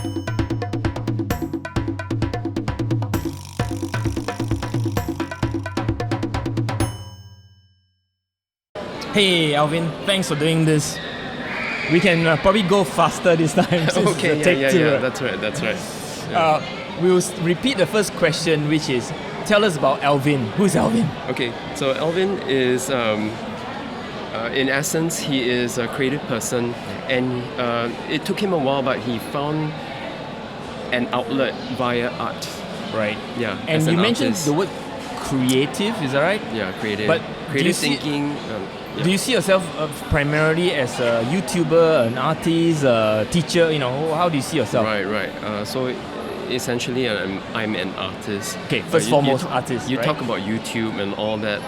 Hey Alvin, thanks for doing this. We can probably go faster this time. Okay, yeah, that's right. Yeah. We'll repeat the first question, which is, tell us about Alvin. Who's Alvin? Okay, so Alvin is, in essence, he is a creative person, and it took him a while, but he found an outlet via art. Right. Yeah. And you mentioned the word creative, is that right? Yeah, creative. But creative thinking. Yeah. Do you see yourself primarily as a YouTuber, an artist, a teacher? You know, how do you see yourself? Right. So essentially, I'm an artist. Okay, first foremost, artist. You right? talk about YouTube and all that,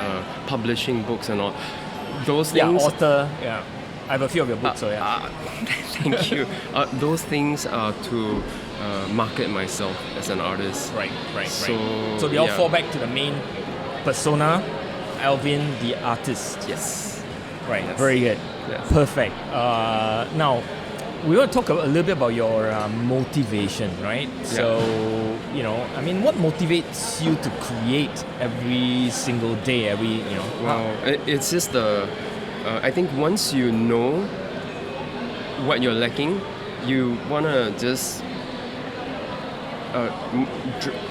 publishing books and all those things. Yeah, author. Yeah, I have a few of your books. Thank you. Those things are to market myself as an artist. Right. So they all fall back to the main persona, Alvin the artist. Yes. Right. Yes. Very good. Yes. Perfect. Now, we want to talk a little bit about your motivation, right? Yeah. So, what motivates you to create every single day, Well, it's just I think once you know what you're lacking, you wanna just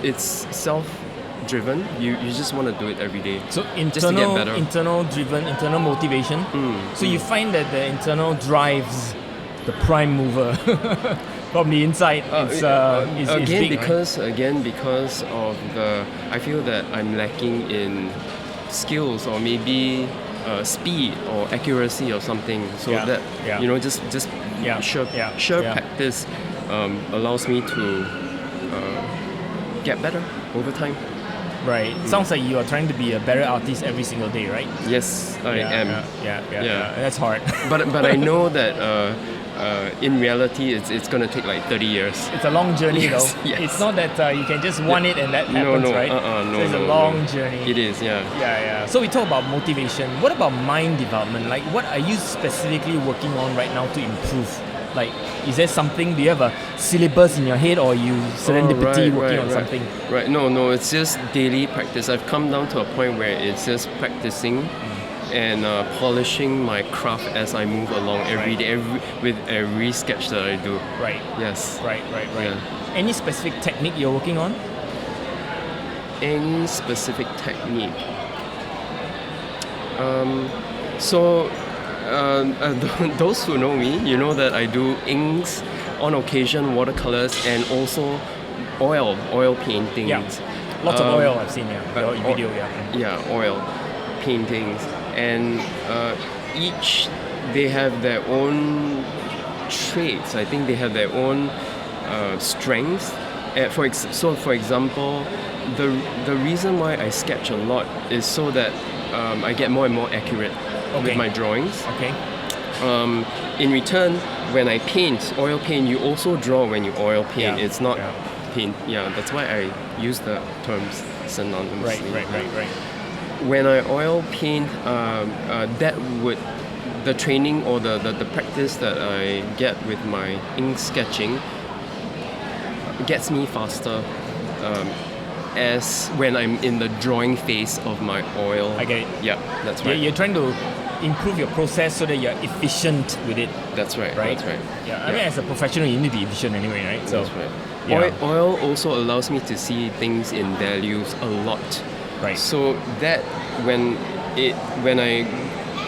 it's self-driven. You just want to do it every day. So just to get better. internal motivation. So you find that the internal drives the prime mover from the inside. It's big, because right? because of I feel that I'm lacking in skills or maybe speed or accuracy or something. So just sheer practice allows me to get better over time. Right. Sounds like you are trying to be a better artist every single day, right? Yes, I am. Yeah. That's hard. But I know that in reality, it's going to take like 30 years. It's a long journey, Yes. It's not that you can just want it and that happens, right? No, it's a long journey. It is, yeah. Yeah. So we talk about motivation. What about mind development? Like, what are you specifically working on right now to improve? Like, is there something? Do you have a syllabus in your head, or you serendipity working on something? Right. No. It's just daily practice. I've come down to a point where it's just practicing and polishing my craft as I move along every day, with every sketch that I do. Right. Yes. Right. Yeah. Any specific technique you're working on? Any specific technique? Those who know me, you know that I do inks, on occasion watercolors, and also oil paintings. Yeah, lots of oil I've seen. Your video. Yeah, oil paintings, and each they have their own traits. I think they have their own strengths. For example, the reason why I sketch a lot is so that I get more and more accurate with my drawings. Okay. In return, when I oil paint, you also draw when you oil paint. Yeah. It's not paint. Yeah, that's why I use the terms synonymously. Right. When I oil paint, the training or the practice that I get with my ink sketching gets me faster as when I'm in the drawing phase of my oil. I get it. Yeah, that's right. You're trying to improve your process so that you're efficient with it. That's right. Right? That's right. Yeah, I mean, as a professional, you need to be efficient anyway, right? So, that's right. Oil also allows me to see things in values a lot. Right. So that when I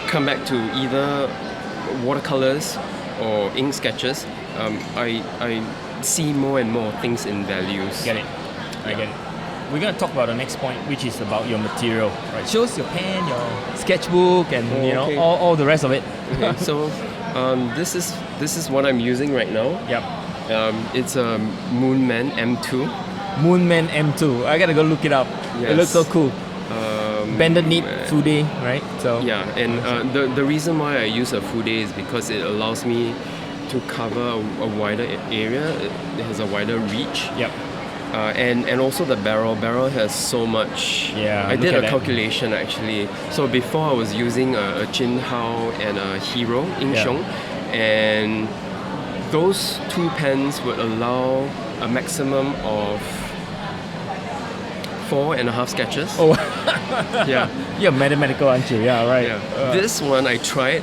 come back to either watercolors or ink sketches, I see more and more things in values. Get it. I get it. We're going to talk about the next point, which is about your material. Right. Show us your pen, your sketchbook, and all the rest of it. Okay. So this is what I'm using right now. Yep. It's a Moonman M2. Moonman M2. I gotta go look it up. Yes. It looks so cool. Bended knit fude, right? So yeah, and the reason why I use a fude is because it allows me to cover a wider area. It has a wider reach. Yep. And also the barrel has so much. Yeah, I did a calculation actually. So before I was using a Jin Hao and a Hero Ink Xiong, and those 2 pens would allow a maximum of 4.5 sketches. Oh, Yeah. you're mathematical, aren't you? Yeah, right. Yeah. This one I tried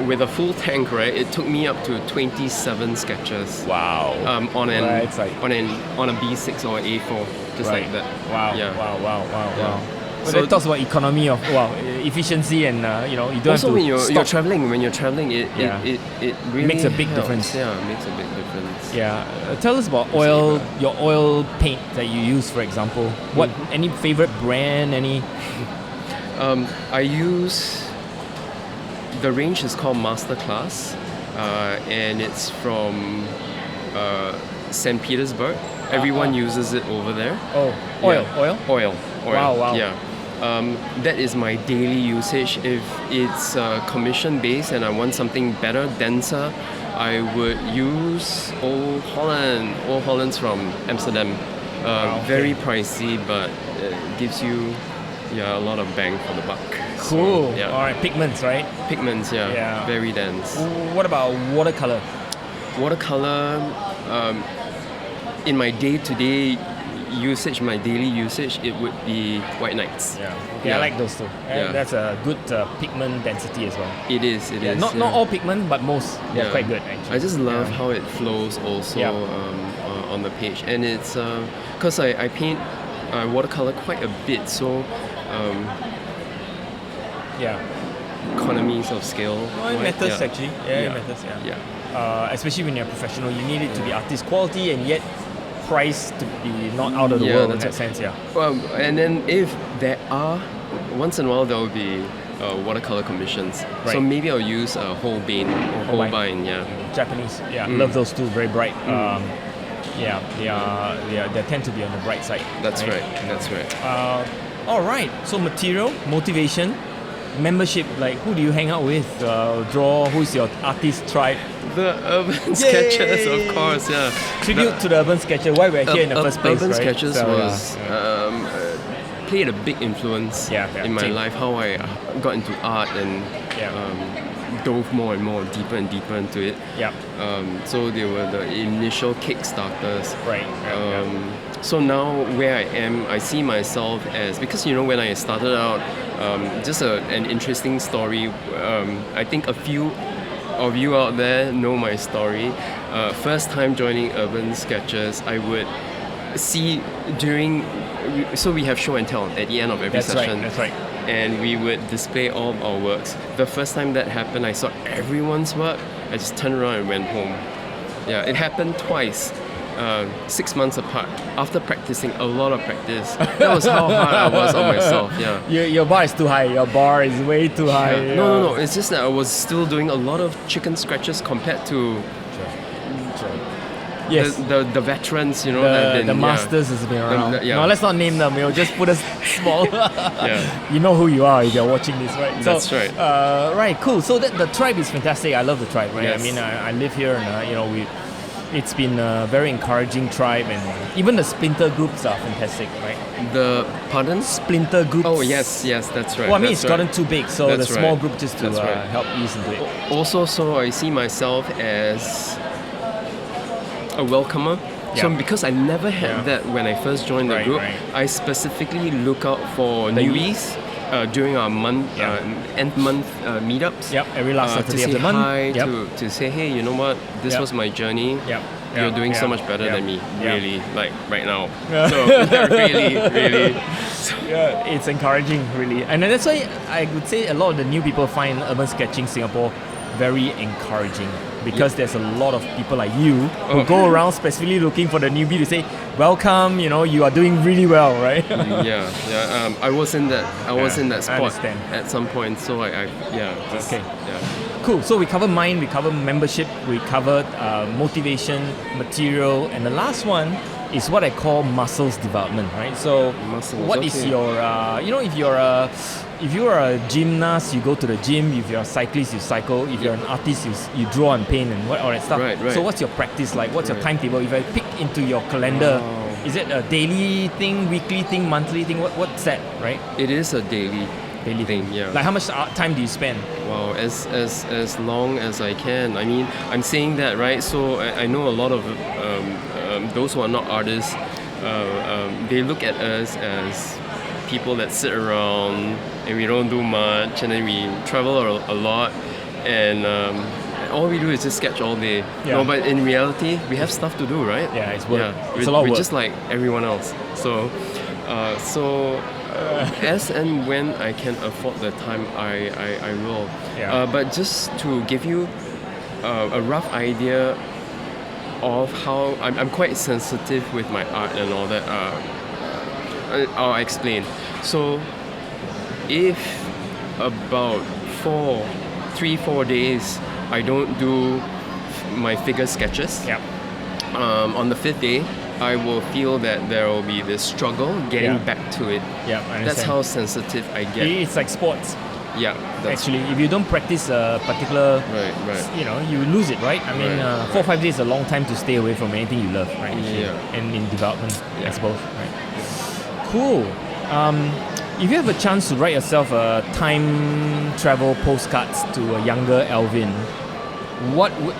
with a full tank, right? It took me up to 27 sketches. Wow. On an Right, it's like- on a B6 or A4, just Right. like that. Wow, Yeah. wow. Yeah. Well, So- that talks about economy of efficiency and you don't Also, have when to you're stop. traveling, it really Makes a big helps. difference. Yeah, it makes a big difference. Yeah, tell us about your oil paint that you use, for example. What any favorite brand? Any? I use the range is called Masterclass, and it's from St. Petersburg. Everyone uses it over there. Oh, Yeah. Oil. Wow. Yeah. That is my daily usage. If it's commission based and I want something better, denser, I would use Old Holland. Old Holland's from Amsterdam. Very pricey, but it gives you a lot of bang for the buck. Cool. So, yeah. All right, pigments, right? Pigments, Yeah. very dense. What about watercolor? Watercolor, in my day-to-day usage, my daily usage, it would be White Nights. Okay, I like those too. Yeah. That's a good pigment density as well. It is. Not all pigment, but most. They're quite good actually. I just love how it flows also on the page, and it's because I paint watercolor quite a bit, so economies of scale. Oh, it right? matters actually. It matters. Especially when you're a professional, you need it to be artist quality and yet price to be not out of the world in that sense. Well, and then if there are, once in a while there will be watercolor commissions. Right. So maybe I'll use Holbein or Holbein. Japanese. Love those two. Very bright. They tend to be on the bright side. That's right. That's right. All right. So material, motivation, membership. Like who do you hang out with? Who's your artist tribe? The Urban Sketchers, of course. Yeah. Tribute to the Urban Sketcher. Why we're here in the first place, Urban right? Sketchers So, was played a big influence in my life. How I got into art and dove more and more, deeper and deeper into it. So they were the initial Kickstarters. Right. So now where I am, I see myself as, because when I started out, just an interesting story. I think a few of you out there know my story. First time joining Urban Sketchers, I would see so we have show and tell at the end of every session. That's right. And we would display all of our works. The first time that happened, I saw everyone's work. I just turned around and went home. Yeah, it happened twice. 6 months apart, after practicing a lot of practice. That was how hard I was on myself. Your bar is too high. Your bar is way too high. No. It's just that I was still doing a lot of chicken scratches compared to the veterans, the masters has been around. No, let's not name them. We'll just put us small. You know who you are if you're watching this, right? That's right. Right, cool. So the tribe is fantastic. I love the tribe, right? Yes. I mean, I live here, and it's been a very encouraging tribe, and even the splinter groups are fantastic, right? The pardon? Splinter groups. Oh yes, that's right. Well, I mean, it's gotten too big, so That's the small right. group just to help ease into it. Also, so I see myself as a welcomer. So because I never had that when I first joined the group, I specifically look out for newbies during our end month meetups. Every last Saturday of the month. Hi, to say, hey, you know what? This was my journey. You're doing so much better than me, really, like right now. So really. It's encouraging, really. And that's why I would say a lot of the new people find urban sketching Singapore very encouraging, because there's a lot of people like you who go around specifically looking for the newbie to say, welcome, you are doing really well, right? I was in that spot at some point, so Cool. So we cover mind, we cover membership, we covered motivation, material, and the last one is what I call muscles development, right? So what is your, if you're a gymnast, you go to the gym. If you're a cyclist, you cycle. If you're an artist, you draw and paint and all that stuff. Right. So what's your practice like? What's your timetable? If I pick into your calendar, is it a daily thing, weekly thing, monthly thing? What's that, right? It is a daily. daily thing. Yeah. Like how much time do you spend? Wow, as long as I can. I mean, I'm saying that, right? So I know a lot of those who are not artists, they look at us as people that sit around and we don't do much, and then we travel a lot, and all we do is just sketch all day. Yeah. No, but in reality, we have stuff to do, right? Yeah, it's work. Yeah, It's a lot of we're work. just like everyone else. So, as and when I can afford the time, I will. Yeah. But just to give you a rough idea of how I'm quite sensitive with my art and all that. I'll explain. So, if about 3-4 days I don't do my figure sketches, Yeah. on the 5th day, I will feel that there will be this struggle getting back to it. Yeah, I understand. That's how sensitive I get. It's like sports. Yeah, that's Actually, if you don't practice a particular, right. you lose it, right? I mean, Right. 4 or 5 days is a long time to stay away from anything you love, right? Yeah. And in development, I Yeah. suppose, right? Cool. If you have a chance to write yourself a time travel postcards to a younger Alvin,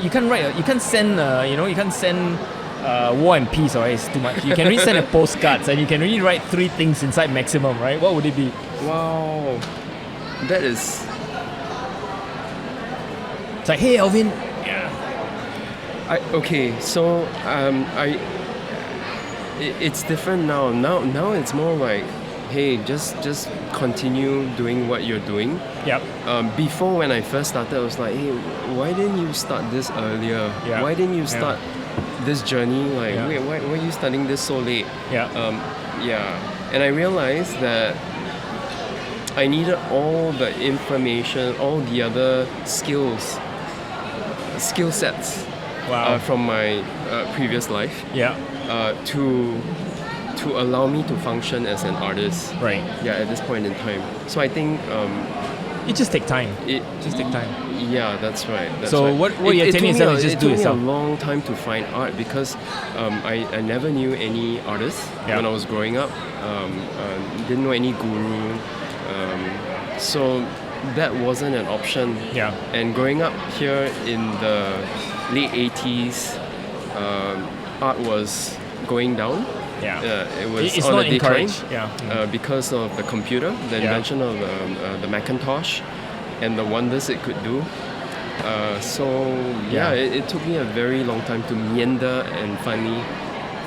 you can't write? You can't send. You can't send War and Peace, or it's too much. You can really send a postcards, and you can really write 3 things inside maximum, right? What would it be? Wow, that is. It's like, hey, Alvin. Yeah. So it's different now. Now it's more like, hey, just continue doing what you're doing. Yep. Before, when I first started, I was like, hey, why didn't you start this earlier? Yeah. Why didn't you start this journey? Like, Yeah. wait, why are you starting this so late? Yeah. And I realized that I needed all the information, all the other skill sets Wow. from my previous life Yeah. to allow me to function as an artist. Right. Yeah, at this point in time. So I think It just take time. it Just take time. Yeah, that's right. So what you're telling yourself is just do It took yourself. me a long time to find art because I never knew any artists Yeah. when I was growing up. Didn't know any guru. So that wasn't an option. Yeah. And growing up here in the late 80s, art was going down. Yeah. It was It's on not a decline encouraged. Yeah. because of the computer, the Yeah. invention of the Macintosh, and the wonders it could do. It took me a very long time to meander and finally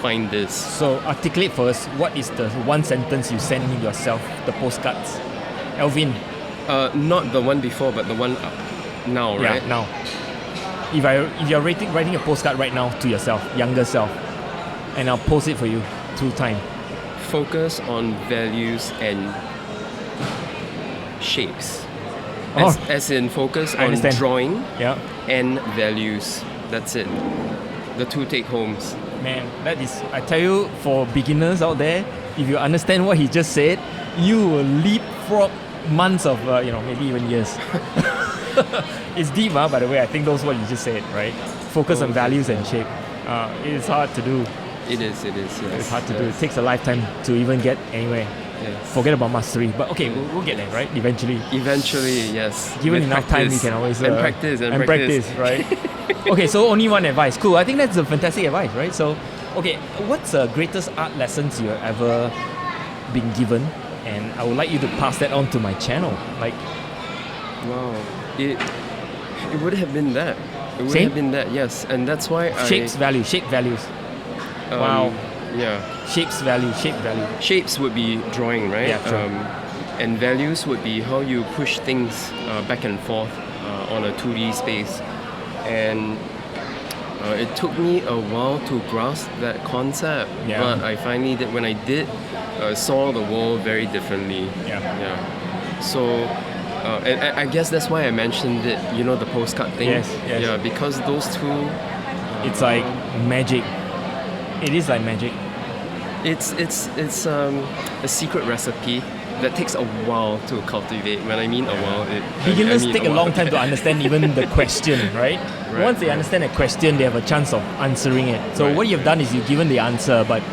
find this. So articulate for us, what is the one sentence you send yourself, the postcards? Alvin. Not the one before, but the one now, right? Yeah, now. If you're writing a postcard right now to yourself, younger self, and I'll post it for you through time. Focus on values and shapes. Oh. As in focus I on understand. drawing Yeah. and values. That's it. The 2 take homes. Man, that is, I tell you, for beginners out there, if you understand what he just said, you will leapfrog months of, maybe even years. It's deep, by the way. I think that's what you just said, right? Focus on values and shape. It is hard to do. It is, yes. It's hard to do. It takes a lifetime to even get anywhere. Yes. Forget about mastery. But okay, we'll get there, right? Eventually. Eventually, yes. Given With enough time, practice. we can always... And practice, and practice. right? Okay, so only one advice. Cool. I think that's a fantastic advice, right? So, okay, what's the greatest art lessons you've ever been given? And I would like you to pass that on to my channel. Like, Wow. It would have been that. It would Same? have been that, yes. And that's why shape values. Wow. Yeah. Shape value. Shapes would be drawing, right? Yeah, sure. And values would be how you push things back and forth on a 2D space. And it took me a while to grasp that concept. Yeah. But I finally did. When I did, saw the world very differently. Yeah. So, and I guess that's why I mentioned it, the postcard thing. Yes. Yeah, because those two... It's like magic. It is like magic. It's a secret recipe that takes a while to cultivate. When I mean a while, Beginners I mean take a while. long time to understand even the question, right? Once they understand a question, they have a chance of answering it. So Right, what you've done is you've given the answer, but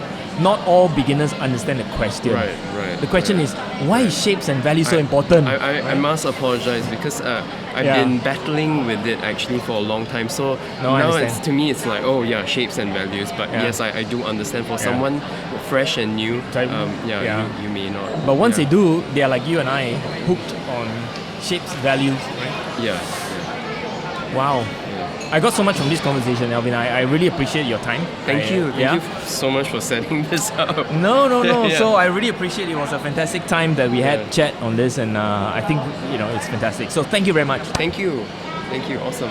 not all beginners understand the question. Right. The question is, why is shapes and values so important? I must apologize because I've been battling with it actually for a long time. So now to me it's like, oh yeah, shapes and values. But yes, I do understand. For someone fresh and new, you may not. But once they do, they are like you and I, hooked on shapes, values, right? Yeah. Wow. I got so much from this conversation, Alvin. I really appreciate your time. Thank you so much for setting this up. No. Yeah. So I really appreciate it. It was a fantastic time that we had chat on this, and I think it's fantastic. So thank you very much. Thank you. Awesome.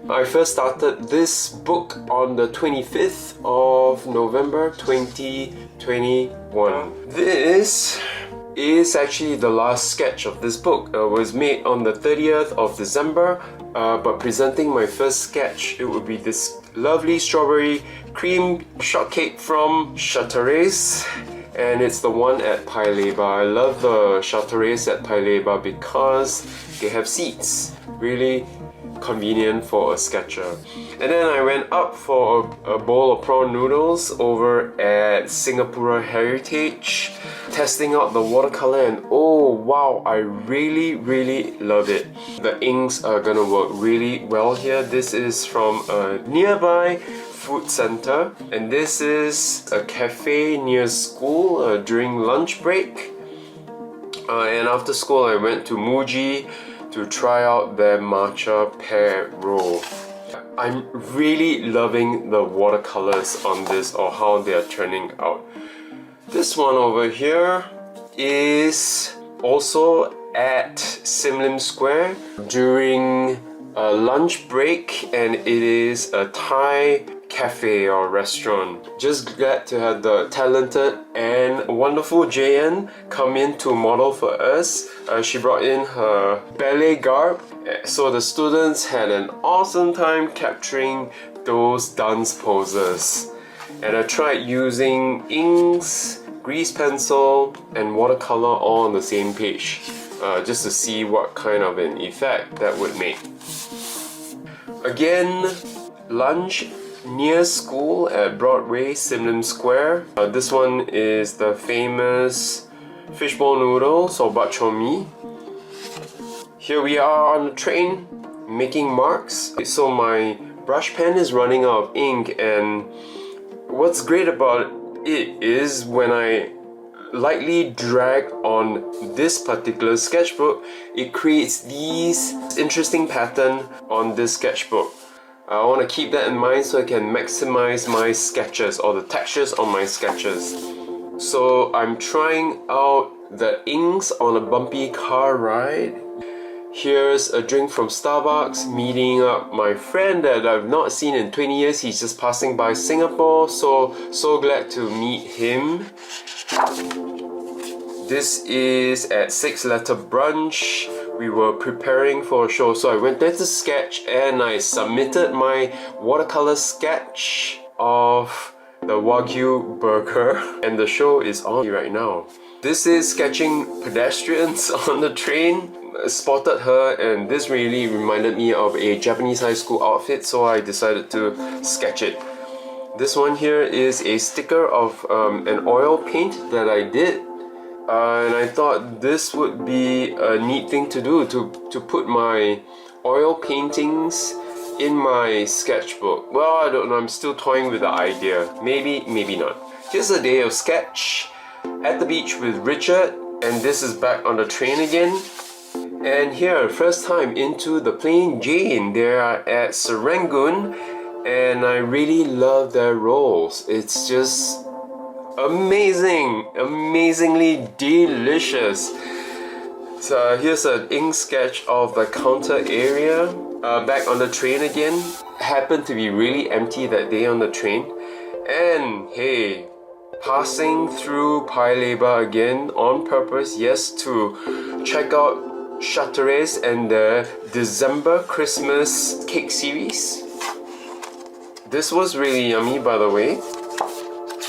I first started this book on the 25th of November 2021. This is actually the last sketch of this book. It was made on the 30th of December, but presenting my first sketch, it would be this lovely strawberry cream shortcake from Chateraise. And it's the one at Paya Lebar. I love the Chateraise at Paya Lebar because they have seats. Really convenient for a sketcher. And then I went up for a bowl of prawn noodles over at Singapore Heritage, testing out the watercolor, and oh wow, I really love it. The inks are gonna work really well here. This is from a nearby food center, and this is a cafe near school during lunch break. And after school I went to Muji to try out their matcha pear roll. I'm really loving the watercolors on this, or how they are turning out. This one over here is also at Sim Lim Square during a lunch break, and it is a Thai cafe or restaurant. Just glad to have the talented and wonderful JN come in to model for us. She brought in her ballet garb, so the students had an awesome time capturing those dance poses. And I tried using inks, grease pencil and watercolor all on the same page, just to see what kind of an effect that would make. Again, lunch near school at Broadway, Sim Lim Square. This one is the famous fishball noodles or bak chor mee. Here we are on the train making marks. So my brush pen is running out of ink, and what's great about it is when I lightly drag on this particular sketchbook, it creates these interesting pattern on this sketchbook. I want to keep that in mind so I can maximize my sketches or the textures on my sketches. So I'm trying out the inks on a bumpy car ride. Here's a drink from Starbucks, meeting up my friend that I've not seen in 20 years. He's just passing by Singapore, so glad to meet him. This is at 6 Letter Brunch. We were preparing for a show, so I went there to sketch and I submitted my watercolor sketch of the Wagyu burger, and the show is on right now. This is sketching pedestrians on the train. I spotted her, and this really reminded me of a Japanese high school outfit, so I decided to sketch it. This one here is a sticker of an oil paint that I did. And I thought this would be a neat thing to do, to put my oil paintings in my sketchbook. Well, I don't know, I'm still toying with the idea. Maybe, maybe not. Here's a day of sketch at the beach with Richard, and this is back on the train again. And here, first time into the Plain Jane. They are at Serangoon, and I really love their rolls. It's just amazingly delicious. So here's an ink sketch of the counter area. Back on the train again. Happened to be really empty that day on the train. And hey, passing through Paya Lebar again on purpose, yes, to check out Chateraise and the December Christmas cake series. This was really yummy, by the way.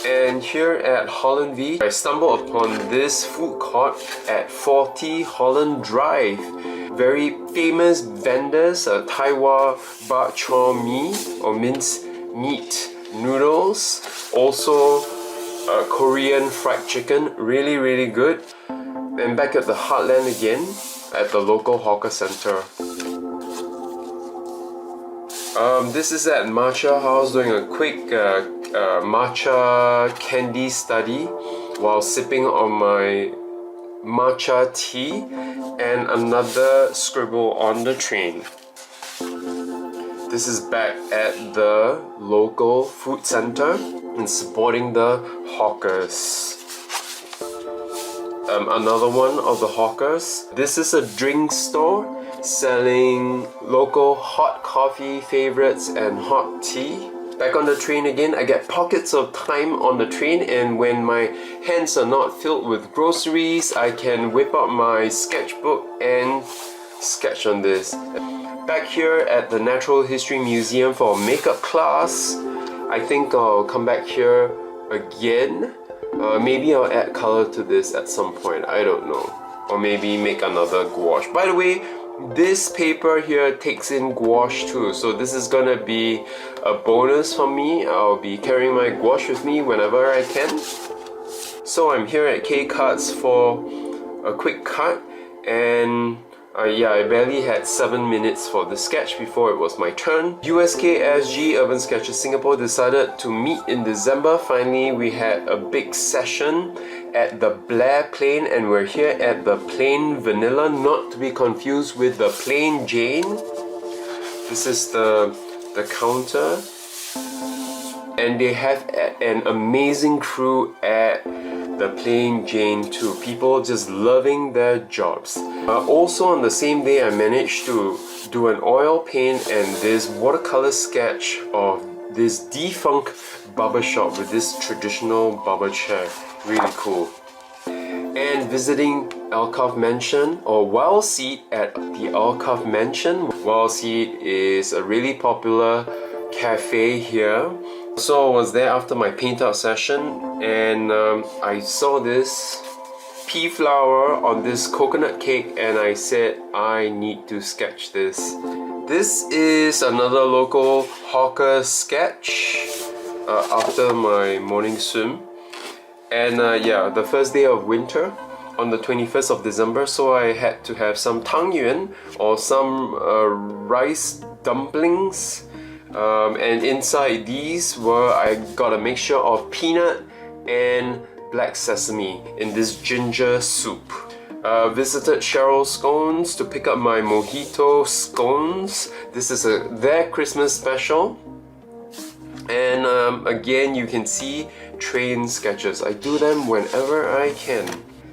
And here at Holland V, I stumbled upon this food court at 40 Holland Drive. Very famous vendors, Taiwan bak chor mee or minced meat noodles. Also Korean fried chicken, really good. And back at the heartland again, at the local hawker center. This is at Matcha House, doing a quick matcha candy study while sipping on my matcha tea, and another scribble on the train. This is back at the local food center and supporting the hawkers. Another one of the hawkers. This is a drink store selling local hot coffee favorites and hot tea. Back on the train again, I get pockets of time on the train, and when my hands are not filled with groceries, I can whip out my sketchbook and sketch on this. Back here at the Natural History Museum for a makeup class. I think I'll come back here again. Maybe I'll add color to this at some point, I don't know. Or maybe make another gouache. By the way, this paper here takes in gouache too, so this is gonna be a bonus for me. I'll be carrying my gouache with me whenever I can. So I'm here at K-Cuts for a quick cut, and yeah, I barely had 7 minutes for the sketch before it was my turn. USKSG Urban Sketches Singapore decided to meet in December. Finally, we had a big session at the Blair Plain, and we're here at the Plain Vanilla, not to be confused with the Plain Jane. This is the counter, and they have an amazing crew at the Plain Jane too. People just loving their jobs. Also on the same day, I managed to do an oil paint and this watercolor sketch of this defunct barber shop with this traditional barber chair. Really cool. And visiting Alcove Mansion, or Wild Seed at the Alcove Mansion. Wild Seed is a really popular cafe here. So I was there after my paint out session, and I saw this pea flower on this coconut cake, and I said I need to sketch this. This is another local hawker sketch after my morning swim. And yeah, the first day of winter on the 21st of December, so I had to have some tang yuan or some rice dumplings. And inside these I got a mixture of peanut and black sesame in this ginger soup. Visited Cheryl's Scones to pick up my mojito scones. This is their Christmas special. And again, you can see train sketches. I do them whenever I can.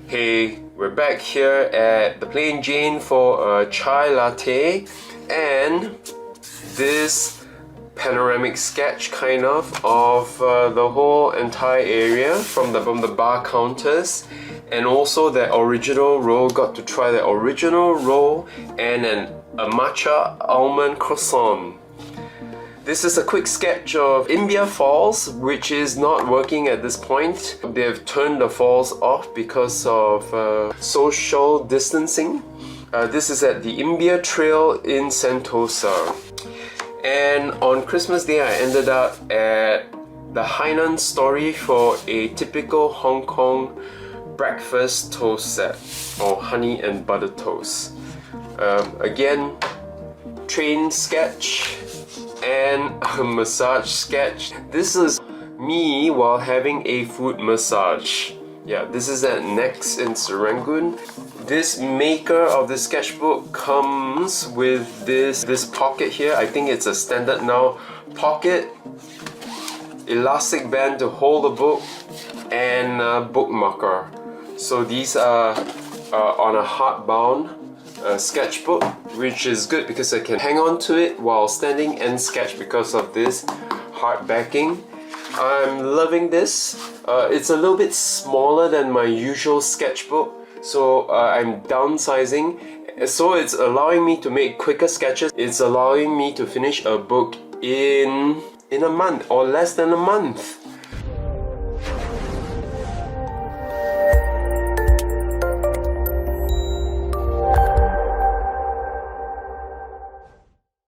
Hey, we're back here at the Plain Jane for a chai latte and this panoramic sketch kind of the whole entire area from the bar counters, and also the original roll. Got to try the original roll and a matcha almond croissant. This is a quick sketch of Imbiah Falls, which is not working at this point. They have turned the falls off because of social distancing. This is at the Imbiah Trail in Sentosa. And on Christmas Day, I ended up at the Hainan Story for a typical Hong Kong breakfast toast set, or honey and butter toast. Again, train sketch and a massage sketch. This is me while having a foot massage. Yeah, this is at Next in Serangoon. This maker of the sketchbook comes with this pocket here. I think it's a standard now pocket, elastic band to hold the book, and a bookmarker. So these are on a hardbound sketchbook, which is good because I can hang on to it while standing and sketch because of this hard backing. I'm loving this. It's a little bit smaller than my usual sketchbook, so I'm downsizing. So it's allowing me to make quicker sketches. It's allowing me to finish a book in a month or less than a month.